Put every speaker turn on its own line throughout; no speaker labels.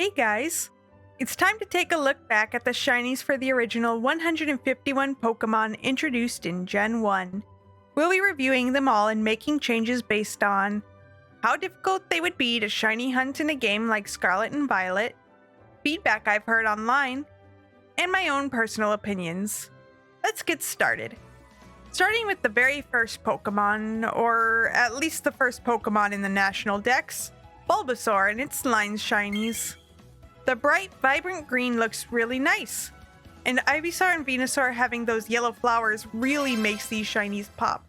Hey guys! It's time to take a look back at the shinies for the original 151 Pokemon introduced in Gen 1. We'll be reviewing them all and making changes based on how difficult they would be to shiny hunt in a game like Scarlet and Violet, feedback I've heard online, and my own personal opinions. Let's get started. Starting with the very first Pokemon, or at least the first Pokemon in the National Dex, Bulbasaur and its line shinies. The bright, vibrant green looks really nice, and Ivysaur and Venusaur having those yellow flowers really makes these shinies pop.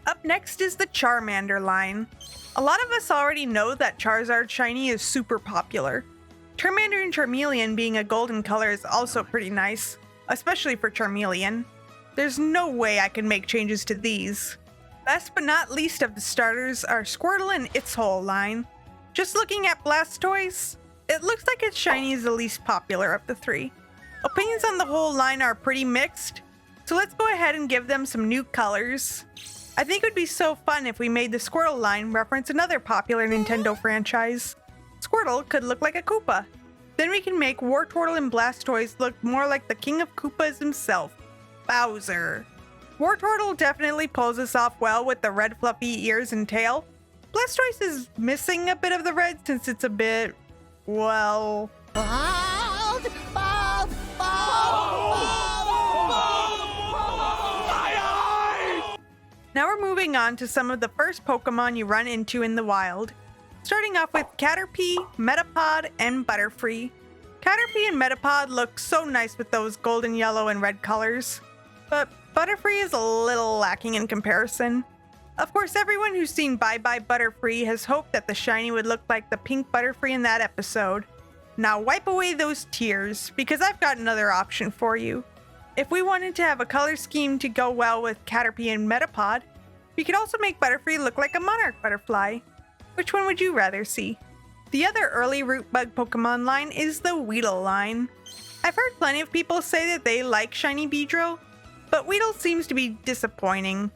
Up next is the Charmander line. A lot of us already know that Charizard shiny is super popular. Charmander and Charmeleon being a golden color is also pretty nice, especially for Charmeleon. There's no way I can make changes to these. Last but not least of the starters are Squirtle and its whole line. Just looking at Blastoise, it looks like its shiny is the least popular of the three. Opinions on the whole line are pretty mixed, so let's go ahead and give them some new colors. I think it would be so fun if we made the Squirtle line reference another popular Nintendo franchise. Squirtle could look like a Koopa. Then we can make Wartortle and Blastoise look more like the king of Koopas himself, Bowser. Wartortle definitely pulls this off well with the red fluffy ears and tail. Blastoise is missing a bit of the red since it's a bit, well... Now we're moving on to some of the first Pokemon you run into in the wild. Starting off with Caterpie, Metapod, and Butterfree. Caterpie and Metapod look so nice with those golden yellow and red colors, but Butterfree is a little lacking in comparison. Of course, everyone who's seen Bye Bye Butterfree has hoped that the shiny would look like the pink Butterfree in that episode. Now wipe away those tears, because I've got another option for you. If we wanted to have a color scheme to go well with Caterpie and Metapod, we could also make Butterfree look like a monarch butterfly. Which one would you rather see? The other early root bug Pokemon line is the Weedle line. I've heard plenty of people say that they like shiny Beedrill, but Weedle seems to be disappointing.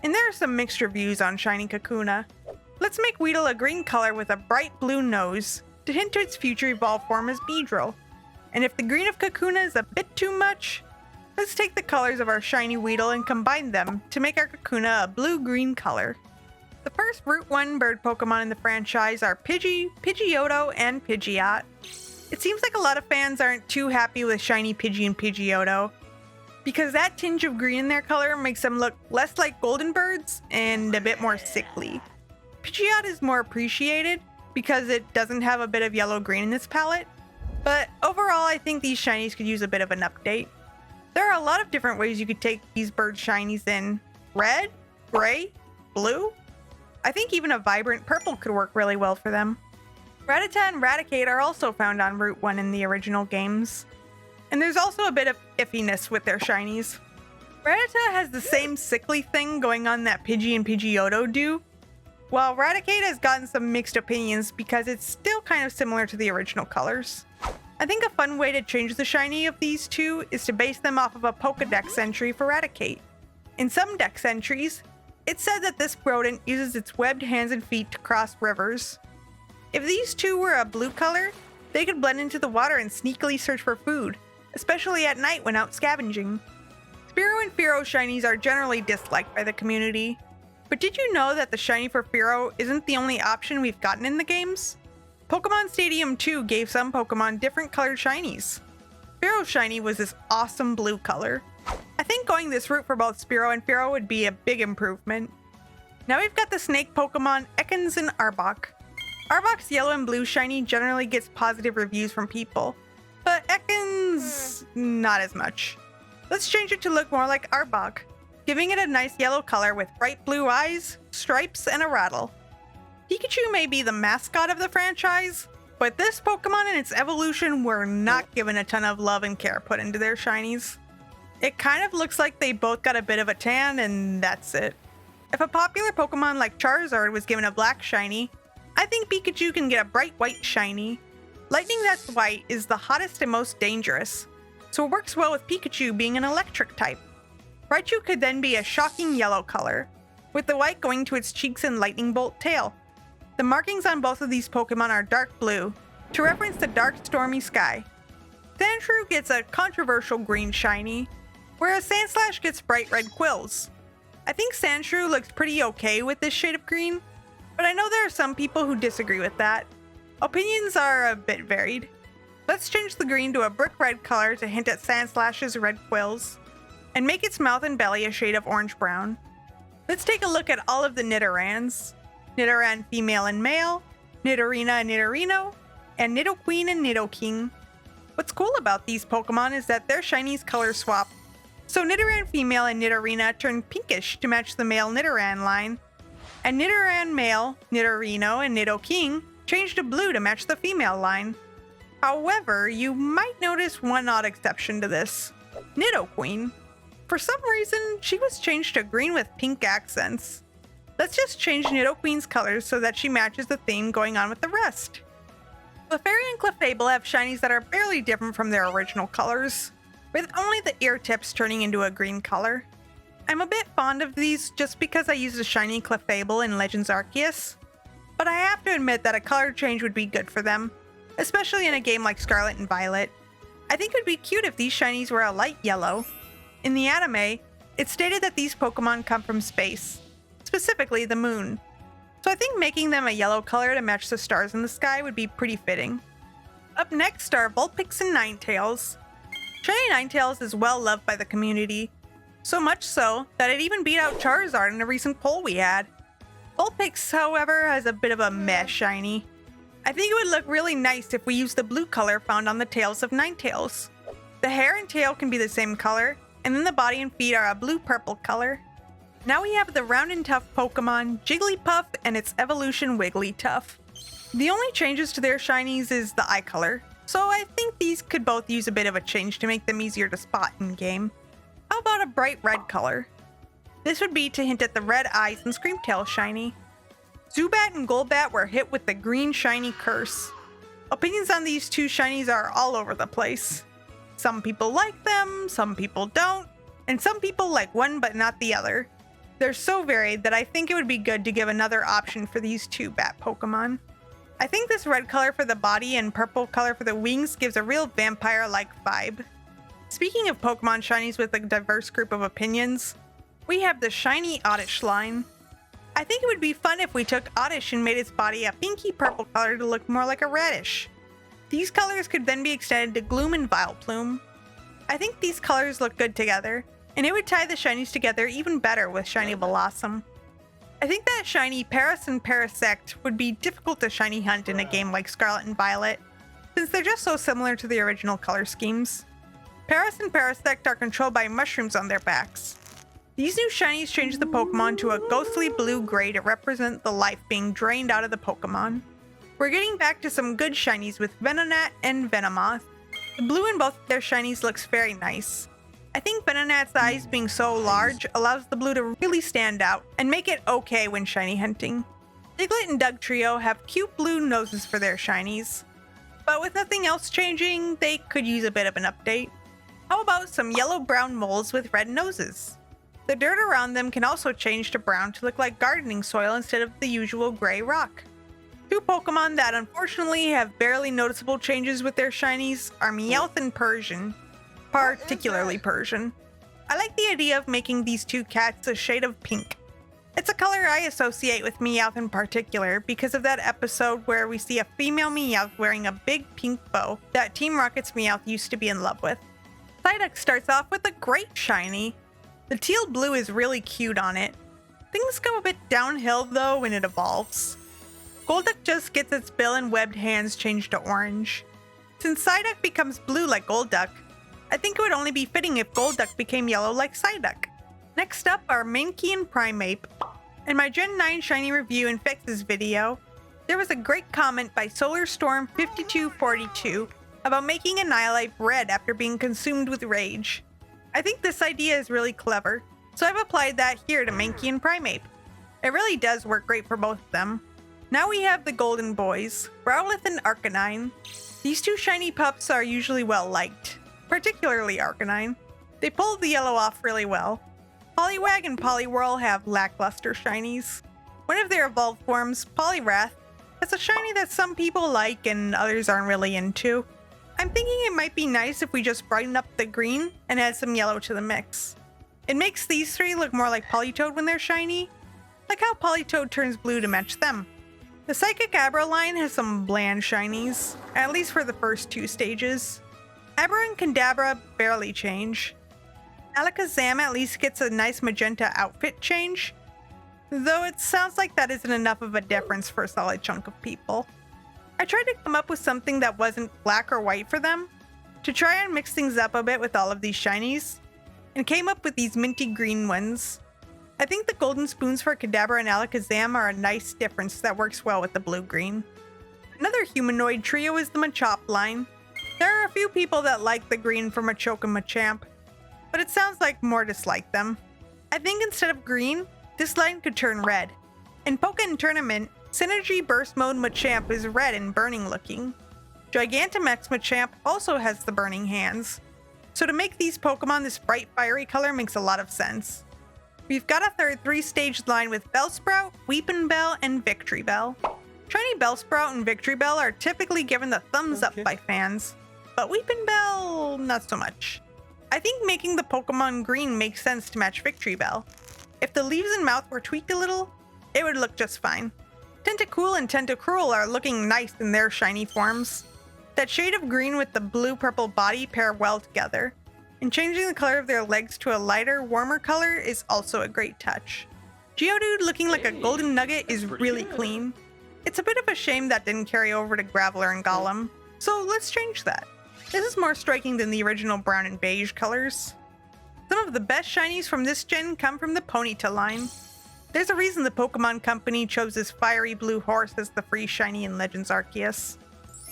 And there are some mixed reviews on shiny Kakuna. Let's make Weedle a green color with a bright blue nose to hint to its future evolved form as Beedrill. And if the green of Kakuna is a bit too much, let's take the colors of our shiny Weedle and combine them to make our Kakuna a blue-green color. The first Route 1 bird Pokemon in the franchise are Pidgey, Pidgeotto, and Pidgeot. It seems like a lot of fans aren't too happy with shiny Pidgey and Pidgeotto, because that tinge of green in their color makes them look less like golden birds and a bit more sickly. Pidgeot is more appreciated because it doesn't have a bit of yellow-green in its palette, but overall I think these shinies could use a bit of an update. There are a lot of different ways you could take these bird shinies in. Red, gray, blue. I think even a vibrant purple could work really well for them. Rattata and Raticate are also found on Route 1 in the original games. And there's also a bit of iffiness with their shinies. Rattata has the same sickly thing going on that Pidgey and Pidgeotto do, while Raticate has gotten some mixed opinions because it's still kind of similar to the original colors. I think a fun way to change the shiny of these two is to base them off of a Pokedex entry for Raticate. In some Dex entries, it's said that this rodent uses its webbed hands and feet to cross rivers. If these two were a blue color, they could blend into the water and sneakily search for food, especially at night when out scavenging. Spearow and Fearow shinies are generally disliked by the community, but did you know that the shiny for Fearow isn't the only option we've gotten in the games? Pokemon Stadium 2 gave some Pokemon different colored shinies. Fearow shiny was this awesome blue color. I think going this route for both Spearow and Fearow would be a big improvement. Now we've got the snake Pokemon Ekans and Arbok. Arbok's yellow and blue shiny generally gets positive reviews from people, but Ekans, not as much. Let's change it to look more like Arbok, giving it a nice yellow color with bright blue eyes, stripes, and a rattle. Pikachu may be the mascot of the franchise, but this Pokemon and its evolution were not given a ton of love and care put into their shinies. It kind of looks like they both got a bit of a tan and that's it. If a popular Pokemon like Charizard was given a black shiny, I think Pikachu can get a bright white shiny. Lightning that's white is the hottest and most dangerous, so it works well with Pikachu being an electric type. Raichu could then be a shocking yellow color, with the white going to its cheeks and lightning bolt tail. The markings on both of these Pokemon are dark blue, to reference the dark, stormy sky. Sandshrew gets a controversial green shiny, whereas Sandslash gets bright red quills. I think Sandshrew looks pretty okay with this shade of green, but I know there are some people who disagree with that. Opinions are a bit varied. Let's change the green to a brick red color to hint at Sandslash's red quills, and make its mouth and belly a shade of orange-brown. Let's take a look at all of the Nidorans. Nidoran female and male, Nidorina and Nidorino, and Nidoqueen and Nidoking. What's cool about these Pokemon is that their shinies color swap. So Nidoran female and Nidorina turn pinkish to match the male Nidoran line, and Nidoran male, Nidorino, and Nidoking change to blue to match the female line. However, you might notice one odd exception to this. Nidoqueen. For some reason, she was changed to green with pink accents. Let's just change Nidoqueen's colors so that she matches the theme going on with the rest. Clefairy and Clefable have shinies that are barely different from their original colors, with only the ear tips turning into a green color. I'm a bit fond of these just because I used a shiny Clefable in Legends Arceus, but I have to admit that a color change would be good for them, especially in a game like Scarlet and Violet. I think it would be cute if these shinies were a light yellow. In the anime, it's stated that these Pokemon come from space, specifically the moon. So I think making them a yellow color to match the stars in the sky would be pretty fitting. Up next are Vulpix and Ninetales. Shiny Ninetales is well loved by the community, so much so that it even beat out Charizard in a recent poll we had. Vulpix, however, has a bit of a meh shiny. I think it would look really nice if we used the blue color found on the tails of Ninetales. The hair and tail can be the same color, and then the body and feet are a blue-purple color. Now we have the round and tough Pokemon Jigglypuff and its evolution Wigglytuff. The only changes to their shinies is the eye color, so I think these could both use a bit of a change to make them easier to spot in-game. How about a bright red color? This would be to hint at the red eyes and Screamtail shiny. Zubat and Golbat were hit with the green shiny curse. Opinions on these two shinies are all over the place. Some people like them, some people don't, and some people like one but not the other. They're so varied that I think it would be good to give another option for these two bat Pokemon. I think this red color for the body and purple color for the wings gives a real vampire-like vibe. Speaking of Pokemon shinies with a diverse group of opinions, we have the shiny Oddish line. I think it would be fun if we took Oddish and made its body a pinky purple color to look more like a radish. These colors could then be extended to Gloom and Vileplume. I think these colors look good together, and it would tie the shinies together even better with shiny Blossom. I think that shiny Paras and Parasect would be difficult to shiny hunt in a game like Scarlet and Violet, since they're just so similar to the original color schemes. Paras and Parasect are controlled by mushrooms on their backs. These new shinies change the Pokemon to a ghostly blue-gray to represent the life being drained out of the Pokemon. We're getting back to some good shinies with Venonat and Venomoth. The blue in both of their shinies looks very nice. I think Venonat's eyes being so large allows the blue to really stand out and make it okay when shiny hunting. Diglett and Dugtrio have cute blue noses for their shinies. But with nothing else changing, they could use a bit of an update. How about some yellow-brown moles with red noses? The dirt around them can also change to brown to look like gardening soil instead of the usual gray rock. Two Pokemon that unfortunately have barely noticeable changes with their shinies are Meowth and Persian. Particularly Persian. I like the idea of making these two cats a shade of pink. It's a color I associate with Meowth in particular because of that episode where we see a female Meowth wearing a big pink bow that Team Rocket's Meowth used to be in love with. Psyduck starts off with a great shiny. The teal blue is really cute on it. Things go a bit downhill though when it evolves. Golduck just gets its bill and webbed hands changed to orange. Since Psyduck becomes blue like Golduck, I think it would only be fitting if Golduck became yellow like Psyduck. Next up are Mankey and Primeape. In my Gen 9 shiny review in Fix's video, there was a great comment by SolarStorm5242 about making Annihilate red after being consumed with rage. I think this idea is really clever, so I've applied that here to Mankey and Primeape. It really does work great for both of them. Now we have the Golden Boys, Growlithe and Arcanine. These two shiny pups are usually well liked, particularly Arcanine. They pulled the yellow off really well. Poliwag and Poliwhirl have lackluster shinies. One of their evolved forms, Poliwrath, It's a shiny that some people like and others aren't really into. I'm thinking it might be nice if we just brighten up the green and add some yellow to the mix. It makes these three look more like Politoed when they're shiny, like how Politoed turns blue to match them. The Psychic Abra line has some bland shinies, at least for the first two stages. Abra and Kadabra barely change. Alakazam at least gets a nice magenta outfit change, though it sounds like that isn't enough of a difference for a solid chunk of people. I tried to come up with something that wasn't black or white for them, to try and mix things up a bit with all of these shinies, and came up with these minty green ones. I think the golden spoons for Kadabra and Alakazam are a nice difference that works well with the blue-green. Another humanoid trio is the Machop line. There are a few people that like the green for Machoke and Machamp, but it sounds like more dislike them. I think instead of green, this line could turn red. In Pokken Tournament, Synergy Burst Mode Machamp is red and burning looking. Gigantamax Machamp also has the burning hands, so to make these Pokemon this bright fiery color makes a lot of sense. We've got a third 3-stage line with Bellsprout, Weepinbell, and Victreebel. Shiny Bellsprout and Victreebel are typically given the thumbs up by fans, but Weepinbell, not so much. I think making the Pokemon green makes sense to match Victreebel. If the leaves and mouth were tweaked a little, it would look just fine. Tentacool and Tentacruel are looking nice in their shiny forms. That shade of green with the blue-purple body pair well together, and changing the color of their legs to a lighter, warmer color is also a great touch. Geodude looking like a golden nugget is really clean. It's a bit of a shame that didn't carry over to Graveler and Golem, so let's change that. This is more striking than the original brown and beige colors. Some of the best shinies from this gen come from the Ponyta line. There's a reason the Pokemon Company chose this fiery blue horse as the free shiny in Legends Arceus.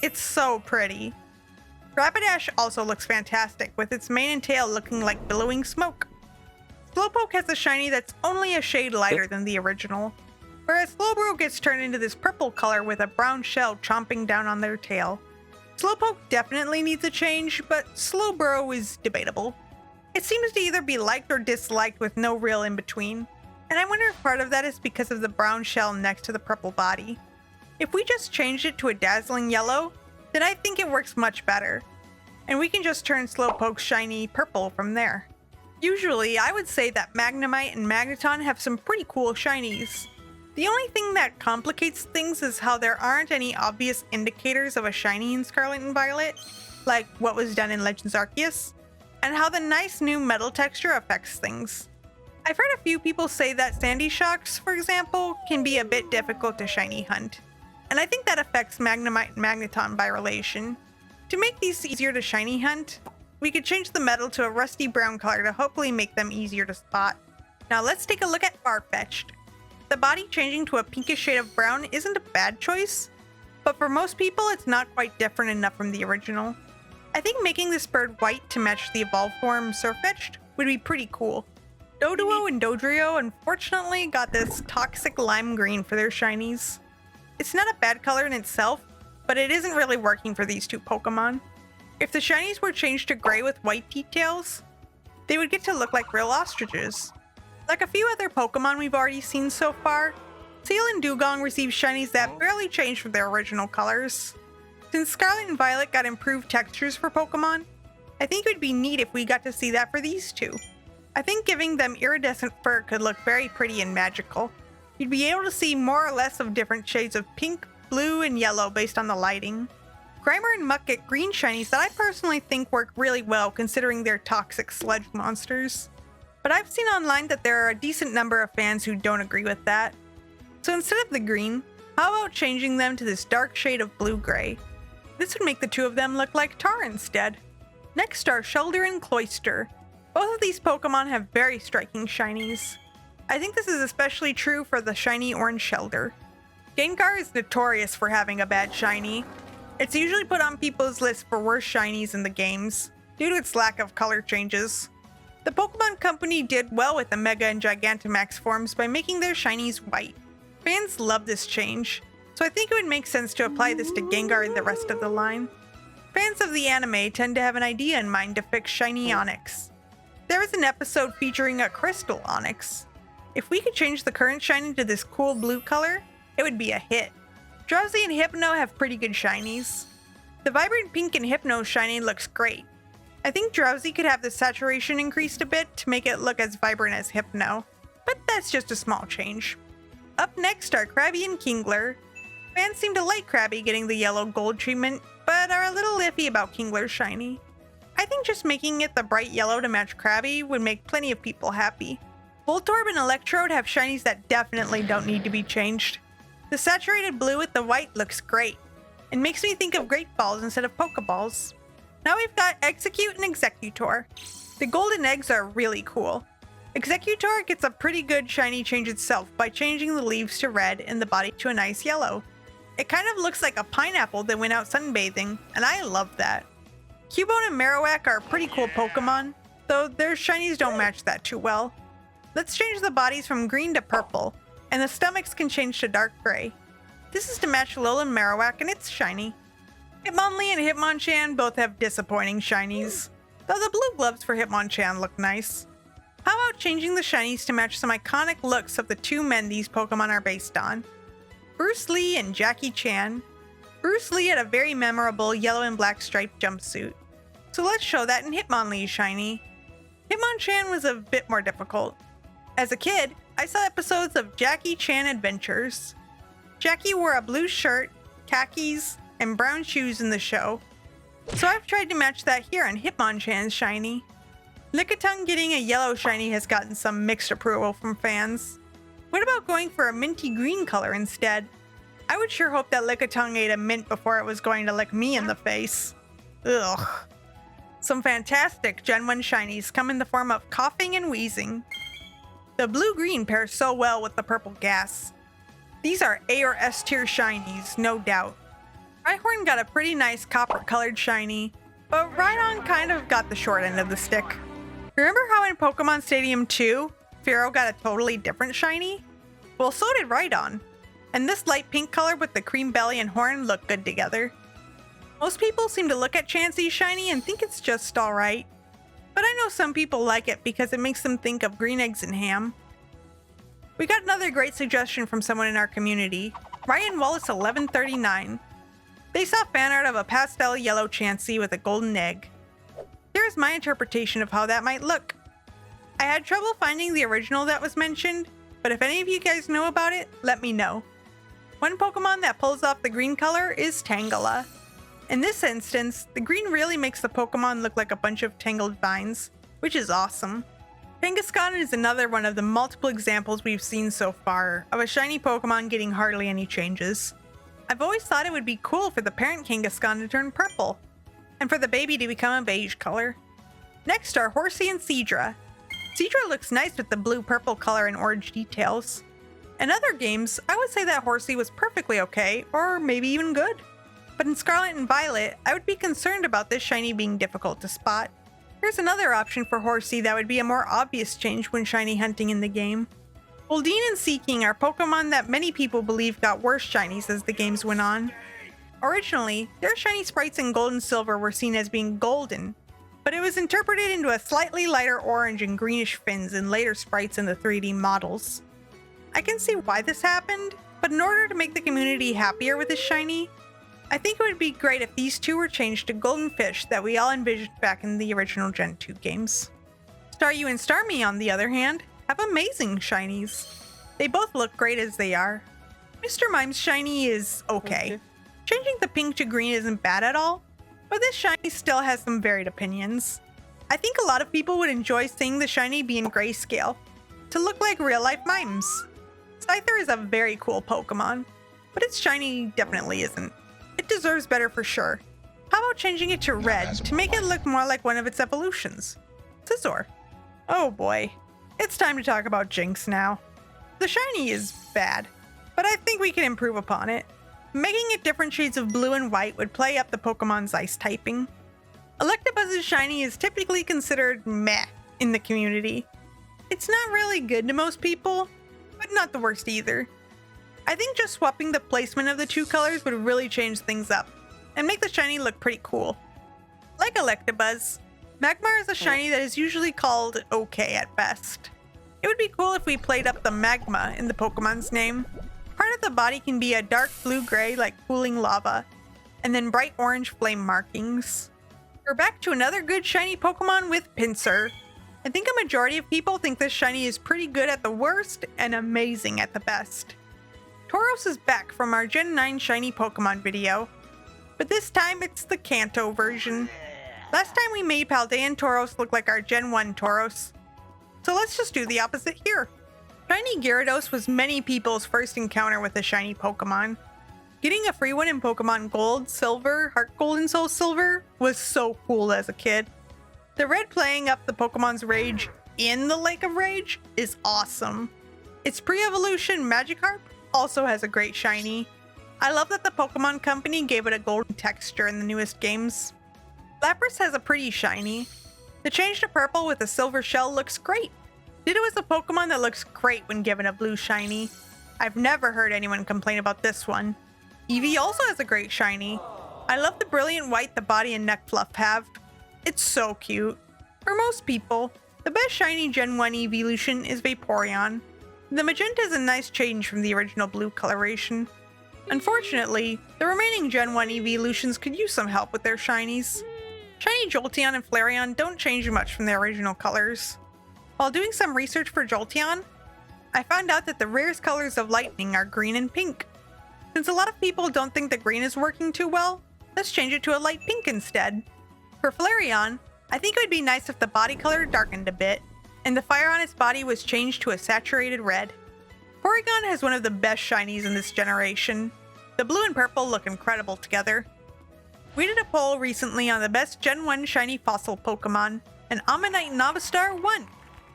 It's so pretty. Rapidash also looks fantastic, with its mane and tail looking like billowing smoke. Slowpoke has a shiny that's only a shade lighter than the original, whereas Slowbro gets turned into this purple color with a brown shell chomping down on their tail. Slowpoke definitely needs a change, but Slowbro is debatable. It seems to either be liked or disliked with no real in-between, and I wonder if part of that is because of the brown shell next to the purple body. If we just changed it to a dazzling yellow, then I think it works much better, and we can just turn Slowpoke's shiny purple from there. Usually, I would say that Magnemite and Magneton have some pretty cool shinies. The only thing that complicates things is how there aren't any obvious indicators of a shiny in Scarlet and Violet, like what was done in Legends Arceus, and how the nice new metal texture affects things. I've heard a few people say that Sandy Shocks, for example, can be a bit difficult to shiny hunt, and I think that affects Magnemite and Magneton by relation. To make these easier to shiny hunt, we could change the metal to a rusty brown color to hopefully make them easier to spot. Now let's take a look at Farfetch'd. The body changing to a pinkish shade of brown isn't a bad choice, but for most people it's not quite different enough from the original. I think making this bird white to match the evolved form Surfetch'd would be pretty cool. Doduo and Dodrio unfortunately got this toxic lime green for their shinies. It's not a bad color in itself, but it isn't really working for these two Pokemon. If the shinies were changed to gray with white details, they would get to look like real ostriches. Like a few other Pokemon we've already seen so far, Seel and Dugong received shinies that barely changed from their original colors. Since Scarlet and Violet got improved textures for Pokemon, I think it would be neat if we got to see that for these two. I think giving them iridescent fur could look very pretty and magical. You'd be able to see more or less of different shades of pink, blue, and yellow based on the lighting. Grimer and Muck get green shinies that I personally think work really well considering they're toxic sludge monsters. But I've seen online that there are a decent number of fans who don't agree with that. So instead of the green, how about changing them to this dark shade of blue-gray? This would make the two of them look like tar instead. Next are Shellder and Cloyster. Both of these Pokemon have very striking shinies. I think this is especially true for the shiny orange Shellder. Gengar is notorious for having a bad shiny. It's usually put on people's lists for worst shinies in the games, due to its lack of color changes. The Pokemon Company did well with the Mega and Gigantamax forms by making their shinies white. Fans love this change, so I think it would make sense to apply this to Gengar and the rest of the line. Fans of the anime tend to have an idea in mind to fix shiny Onix. There was an episode featuring a crystal Onix. If we could change the current shiny to this cool blue color, it would be a hit. Drowsy and Hypno have pretty good shinies. The vibrant pink and Hypno shiny looks great. I think Drowsy could have the saturation increased a bit to make it look as vibrant as Hypno, but that's just a small change. Up next are Krabby and Kingler. Fans seem to like Krabby getting the yellow gold treatment, but are a little iffy about Kingler's shiny. I think just making it the bright yellow to match Krabby would make plenty of people happy. Voltorb and Electrode have shinies that definitely don't need to be changed. The saturated blue with the white looks great. It makes me think of Great Balls instead of Pokeballs. Now we've got Execute and Executor. The golden eggs are really cool. Executor gets a pretty good shiny change itself by changing the leaves to red and the body to a nice yellow. It kind of looks like a pineapple that went out sunbathing, and I love that. Cubone and Marowak are pretty cool Pokemon, though their shinies don't match that too well. Let's change the bodies from green to purple, and the stomachs can change to dark gray. This is to match Alolan Marowak and its shiny. Hitmonlee and Hitmonchan both have disappointing shinies, though the blue gloves for Hitmonchan look nice. How about changing the shinies to match some iconic looks of the two men these Pokemon are based on? Bruce Lee and Jackie Chan. Bruce Lee had a very memorable yellow and black striped jumpsuit, so let's show that in Hitmonlee's shiny. Hitmonchan was a bit more difficult. As a kid, I saw episodes of Jackie Chan Adventures. Jackie wore a blue shirt, khakis, and brown shoes in the show, so I've tried to match that here on Hitmonchan's shiny. Lickitung getting a yellow shiny has gotten some mixed approval from fans. What about going for a minty green color instead? I would sure hope that Lickitung ate a mint before it was going to lick me in the face. Ugh. Some fantastic Gen 1 shinies come in the form of coughing and wheezing. The blue-green pairs so well with the purple gas. These are A or S tier shinies, no doubt. Rhyhorn got a pretty nice copper-colored shiny, but Rhydon kind of got the short end of the stick. Remember how in Pokemon Stadium 2, Fearow got a totally different shiny? Well, so did Rhydon, and this light pink color with the cream belly and horn look good together. Most people seem to look at Chansey's shiny and think it's just alright, but I know some people like it because it makes them think of green eggs and ham. We got another great suggestion from someone in our community, Ryan Wallace 1139. They saw fan art of a pastel yellow Chansey with a golden egg. Here's my interpretation of how that might look. I had trouble finding the original that was mentioned, but if any of you guys know about it, let me know. One Pokemon that pulls off the green color is Tangela. In this instance, the green really makes the Pokemon look like a bunch of tangled vines, which is awesome. Kangaskhan is another one of the multiple examples we've seen so far of a shiny Pokemon getting hardly any changes. I've always thought it would be cool for the parent Kangaskhan to turn purple, and for the baby to become a beige color. Next are Horsey and Seadra. Seadra looks nice with the blue-purple color and orange details. In other games, I would say that Horsey was perfectly okay, or maybe even good. But in Scarlet and Violet, I would be concerned about this shiny being difficult to spot. Here's another option for Horsey that would be a more obvious change when shiny hunting in the game. Goldeen and Seaking are Pokemon that many people believe got worse shinies as the games went on. Originally, their shiny sprites in Gold and Silver were seen as being golden, but it was interpreted into a slightly lighter orange and greenish fins in later sprites in the 3D models. I can see why this happened, but in order to make the community happier with this shiny, I think it would be great if these two were changed to Golden Fish that we all envisioned back in the original Gen 2 games. Staryu and Starmie, on the other hand, have amazing shinies. They both look great as they are. Mr. Mime's shiny is okay. Changing the pink to green isn't bad at all, but this shiny still has some varied opinions. I think a lot of people would enjoy seeing the shiny be in grayscale, to look like real-life mimes. Scyther is a very cool Pokemon, but its shiny definitely isn't. It deserves better for sure. How about changing it to red to make it look more like one of its evolutions? Scizor. Oh boy. It's time to talk about Jinx now. The shiny is bad, but I think we can improve upon it. Making it different shades of blue and white would play up the Pokemon's ice typing. Electabuzz's shiny is typically considered meh in the community. It's not really good to most people, but not the worst either. I think just swapping the placement of the two colors would really change things up and make the shiny look pretty cool. Like Electabuzz, Magmar is a shiny that is usually called okay at best. It would be cool if we played up the magma in the Pokemon's name. Part of the body can be a dark blue-gray like cooling lava, and then bright orange flame markings. We're back to another good shiny Pokemon with Pinsir. I think a majority of people think this shiny is pretty good at the worst and amazing at the best. Tauros is back from our Gen 9 shiny Pokemon video, but this time it's the Kanto version. Last time we made Paldea and Tauros look like our Gen 1 Tauros, so let's just do the opposite here. Shiny Gyarados was many people's first encounter with a shiny Pokemon. Getting a free one in Pokemon Gold, Silver, Heart Gold, and Soul Silver was so cool as a kid. The red playing up the Pokemon's rage in the Lake of Rage is awesome. Its pre-evolution Magikarp also has a great shiny. I love that the Pokemon Company gave it a golden texture in the newest games. Lapras has a pretty shiny. The change to purple with a silver shell looks great. Ditto is a Pokemon that looks great when given a blue shiny. I've never heard anyone complain about this one. Eevee also has a great shiny. I love the brilliant white the body and neck fluff have. It's so cute. For most people, the best shiny Gen 1 evolution is Vaporeon. The magenta is a nice change from the original blue coloration. Unfortunately, the remaining Gen 1 evolutions could use some help with their shinies. Shiny Jolteon and Flareon don't change much from their original colors. While doing some research for Jolteon, I found out that the rarest colors of lightning are green and pink. Since a lot of people don't think the green is working too well, let's change it to a light pink instead. For Flareon, I think it would be nice if the body color darkened a bit, and the fire on its body was changed to a saturated red. Porygon has one of the best shinies in this generation. The blue and purple look incredible together. We did a poll recently on the best Gen 1 shiny fossil Pokemon, and Ammonite Novistar won.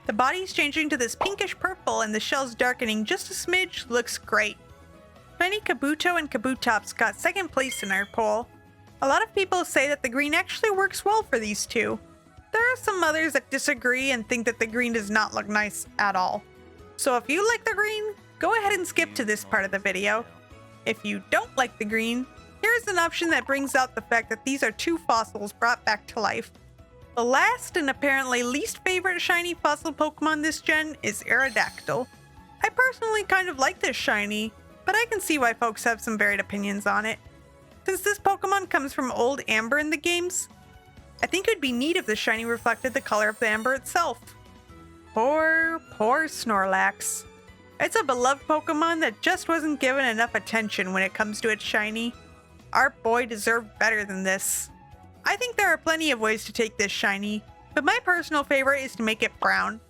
The body's changing to this pinkish purple and the shell's darkening just a smidge looks great. Shiny Kabuto and Kabutops got second place in our poll. A lot of people say that the green actually works well for these two. There are some others that disagree and think that the green does not look nice at all. So if you like the green, go ahead and skip to this part of the video. If you don't like the green, here's an option that brings out the fact that these are two fossils brought back to life. The last and apparently least favorite shiny fossil Pokemon this gen is Aerodactyl. I personally kind of like this shiny, but I can see why folks have some varied opinions on it. Since this Pokemon comes from old amber in the games, I think it would be neat if the shiny reflected the color of the amber itself. Poor Snorlax. It's a beloved Pokemon that just wasn't given enough attention when it comes to its shiny. Our boy deserved better than this. I think there are plenty of ways to take this shiny, but my personal favorite is to make it brown.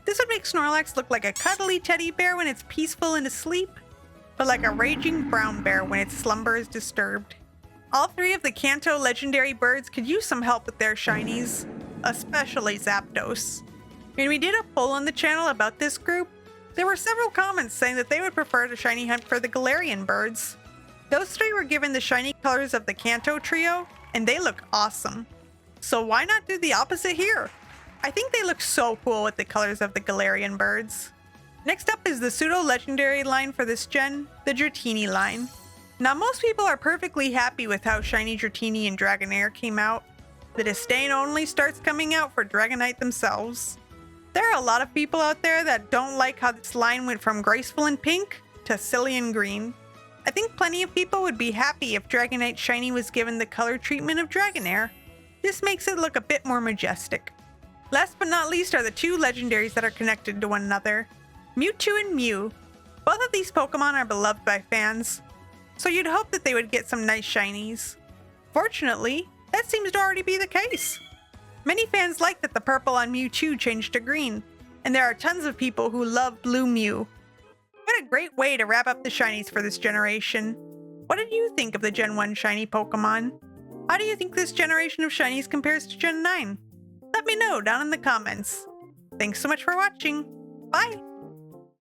This would make Snorlax look like a cuddly teddy bear when it's peaceful and asleep, but like a raging brown bear when its slumber is disturbed. All three of the Kanto legendary birds could use some help with their shinies, especially Zapdos. When we did a poll on the channel about this group, there were several comments saying that they would prefer to shiny hunt for the Galarian birds. Those three were given the shiny colors of the Kanto trio, and they look awesome. So why not do the opposite here? I think they look so cool with the colors of the Galarian birds. Next up is the pseudo-legendary line for this gen, the Dratini line. Now most people are perfectly happy with how shiny Dratini and Dragonair came out. The disdain only starts coming out for Dragonite themselves. There are a lot of people out there that don't like how this line went from graceful and pink to silly and green. I think plenty of people would be happy if Dragonite shiny was given the color treatment of Dragonair. This makes it look a bit more majestic. Last but not least are the two legendaries that are connected to one another, Mewtwo and Mew. Both of these Pokemon are beloved by fans, so you'd hope that they would get some nice shinies. Fortunately, that seems to already be the case. Many fans like that the purple on Mewtwo changed to green, and there are tons of people who love blue Mew. What a great way to wrap up the shinies for this generation. What did you think of the Gen 1 shiny Pokemon? How do you think this generation of shinies compares to Gen 9? Let me know down in the comments. Thanks so much for watching. Bye!